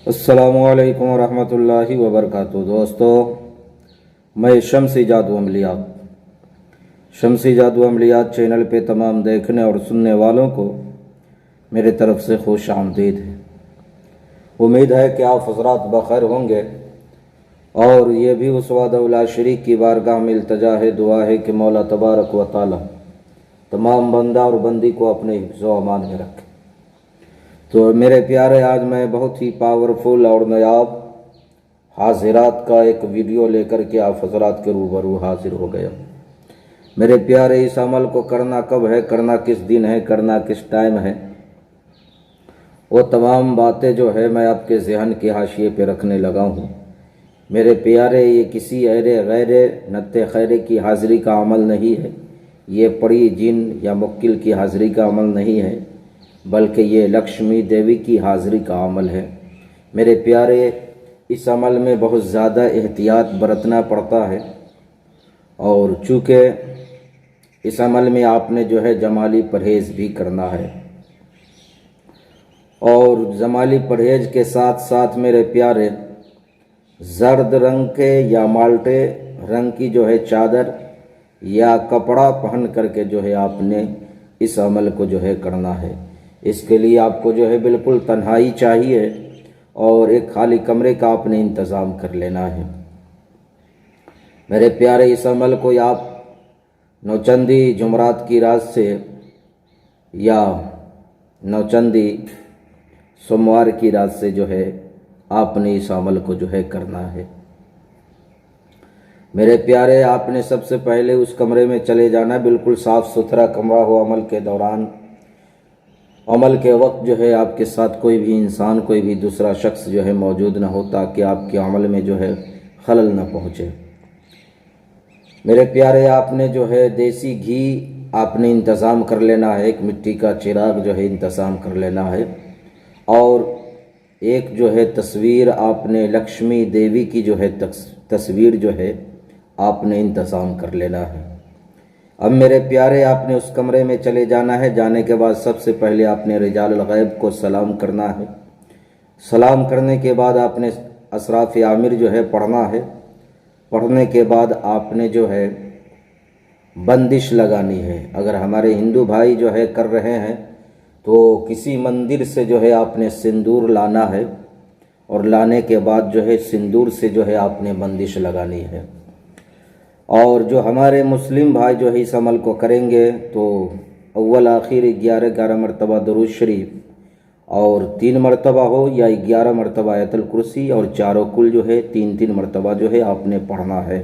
अस्सलामुअलैकुम वरहमतुल्लाहि वबरकातुहू। दोस्तों, मैं शम्सी जादू अमलियात चैनल पे तमाम देखने और सुनने वालों को मेरे तरफ से खुश आमदीद है। उम्मीद है कि आप हज़रात बखैर होंगे और ये भी उस वादा शरीक की बारगाह में इल्तजा है, दुआ है कि मौला तबारक व तआला तमाम बंदा और बंदी को अपने हिफ्ज़-ओ अमान में रखे। तो मेरे प्यारे, आज मैं बहुत ही पावरफुल और नायाब हाजिरात का एक वीडियो लेकर के आप हज़रात के रूबरू हाजिर हो गया। मेरे प्यारे, इस अमल को करना कब है, करना किस दिन है, करना किस टाइम है, वो तमाम बातें जो है मैं आपके ज़हन के हाशिए पे रखने लगा हूँ। मेरे प्यारे, ये किसी अहरे गैरे नत्ते खैरे की हाज़िरी का अमल नहीं है, ये पड़ी जिन या मुक्किल की हाज़िरी का अमल नहीं है, बल्कि ये लक्ष्मी देवी की हाज़िरी का अमल है। मेरे प्यारे, इस अमल में बहुत ज़्यादा एहतियात बरतना पड़ता है और चूँकि इस अमल में आपने जो है जमाली परहेज़ भी करना है और जमाली परहेज़ के साथ साथ मेरे प्यारे, जर्द रंग के या माल्टे रंग की जो है चादर या कपड़ा पहन करके जो है आपने इस अमल को जो है करना है। इसके लिए आपको जो है बिल्कुल तन्हाई चाहिए और एक खाली कमरे का आपने इंतज़ाम कर लेना है। मेरे प्यारे, इस अमल को आप नौचंदी जुमरात की रात से या नौचंदी सोमवार की रात से जो है आपने इस अमल को जो है करना है। मेरे प्यारे, आपने सबसे पहले उस कमरे में चले जाना, बिल्कुल साफ़ सुथरा कमरा हो। अमल के दौरान, अमल के वक्त जो है आपके साथ कोई भी इंसान, कोई भी दूसरा शख्स जो है मौजूद ना हो, ताकि आपके अमल में जो है खलल ना पहुँचे। मेरे प्यारे, आपने जो है देसी घी आपने इंतज़ाम कर लेना है, एक मिट्टी का चिराग जो है इंतज़ाम कर लेना है और एक जो है तस्वीर आपने लक्ष्मी देवी की जो है तस्वीर जो है आपने इंतज़ाम कर लेना है। अब मेरे प्यारे, आपने उस कमरे में चले जाना है। जाने के बाद सबसे पहले आपने रिजाल गैब को सलाम करना है। सलाम करने के बाद आपने असराफ आमिर जो है पढ़ना है। पढ़ने के बाद आपने जो है बंदिश लगानी है। अगर हमारे हिंदू भाई जो है कर रहे हैं तो किसी मंदिर से जो है आपने सिंदूर लाना है और लाने के बाद जो है सिंदूर से जो है आपने बंदिश लगानी है। और जो हमारे मुस्लिम भाई जो है इस अमल को करेंगे तो अव्वल आखिर 11 मरतबा दरूद शरीफ और 3 मरतबा हो या 11 मरतबा आयतुल कुर्सी और चारों कुल जो है 3 मरतबा जो है आपने पढ़ना है।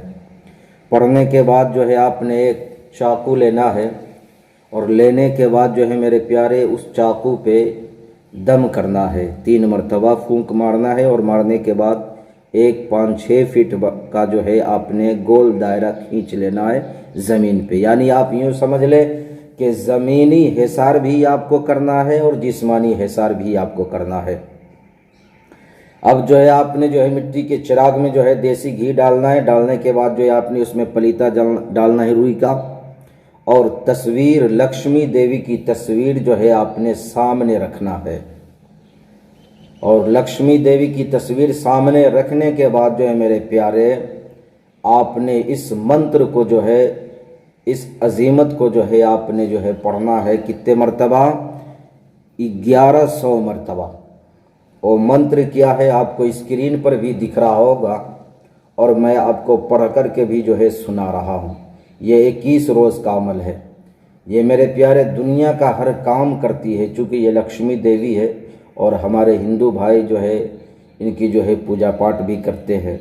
पढ़ने के बाद जो है आपने एक चाकू लेना है और लेने के बाद जो है मेरे प्यारे, उस चाकू पे दम करना है। 3 मरतबा फूंक मारना है और मारने के बाद 5-6 फीट का जो है आपने गोल दायरा खींच लेना है ज़मीन पे। यानी आप यूँ समझ ले कि ज़मीनी हिसार भी आपको करना है और जिस्मानी हिसार भी आपको करना है। अब जो है आपने जो है मिट्टी के चिराग में जो है देसी घी डालना है। डालने के बाद जो है आपने उसमें पलीता डालना है रुई का और तस्वीर लक्ष्मी देवी की तस्वीर जो है आपने सामने रखना है। और लक्ष्मी देवी की तस्वीर सामने रखने के बाद जो है मेरे प्यारे, आपने इस मंत्र को जो है, इस अजीमत को जो है आपने जो है पढ़ना है। कितने मरतबा? 1100 मरतबा। और मंत्र क्या है आपको स्क्रीन पर भी दिख रहा होगा और मैं आपको पढ़ कर के भी जो है सुना रहा हूँ। ये 21 रोज़ का अमल है। ये मेरे प्यारे दुनिया का हर काम करती है, चूँकि ये लक्ष्मी देवी है और हमारे हिंदू भाई जो है इनकी जो है पूजा पाठ भी करते हैं।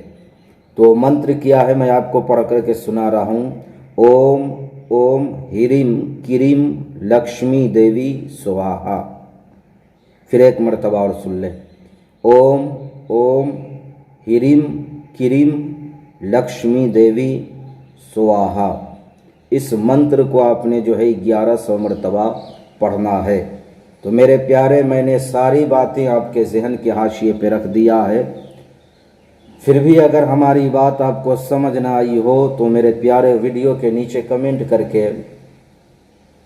तो मंत्र क्या है मैं आपको पढ़ कर के सुना रहा हूँ। ओम ओम ह्रीं क्रीं लक्ष्मी देवी स्वाहा। फिर 1 मरतबा और सुन ले। ओम ओम ह्रीं क्रीं लक्ष्मी देवी स्वाहा। इस मंत्र को आपने जो है 1100 मरतबा पढ़ना है। तो मेरे प्यारे, मैंने सारी बातें आपके जहन के हाशिए पे रख दिया है। फिर भी अगर हमारी बात आपको समझ ना आई हो तो मेरे प्यारे, वीडियो के नीचे कमेंट करके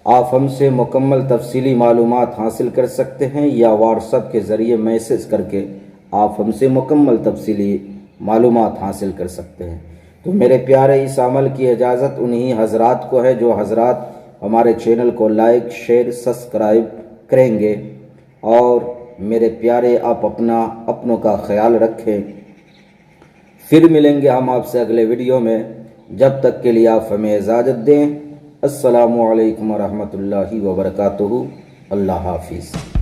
आप हमसे मुकम्मल तफसीली मालूमात हासिल कर सकते हैं या व्हाट्सएप के ज़रिए मैसेज करके आप हमसे मुकम्मल तफसीली मालूमात हासिल कर सकते हैं। तो मेरे प्यारे, इस अमल की इजाज़त उन्हीं हजरात को है जो हजरात हमारे चैनल को लाइक, शेयर, सब्सक्राइब करेंगे। और मेरे प्यारे, आप अपनों का ख्याल रखें। फिर मिलेंगे हम आपसे अगले वीडियो में। जब तक के लिए आप हमें इजाज़त दें। अस्सलामु अलैकुम व रहमतुल्लाहि व बरकातुहू। अल्लाह हाफिज़।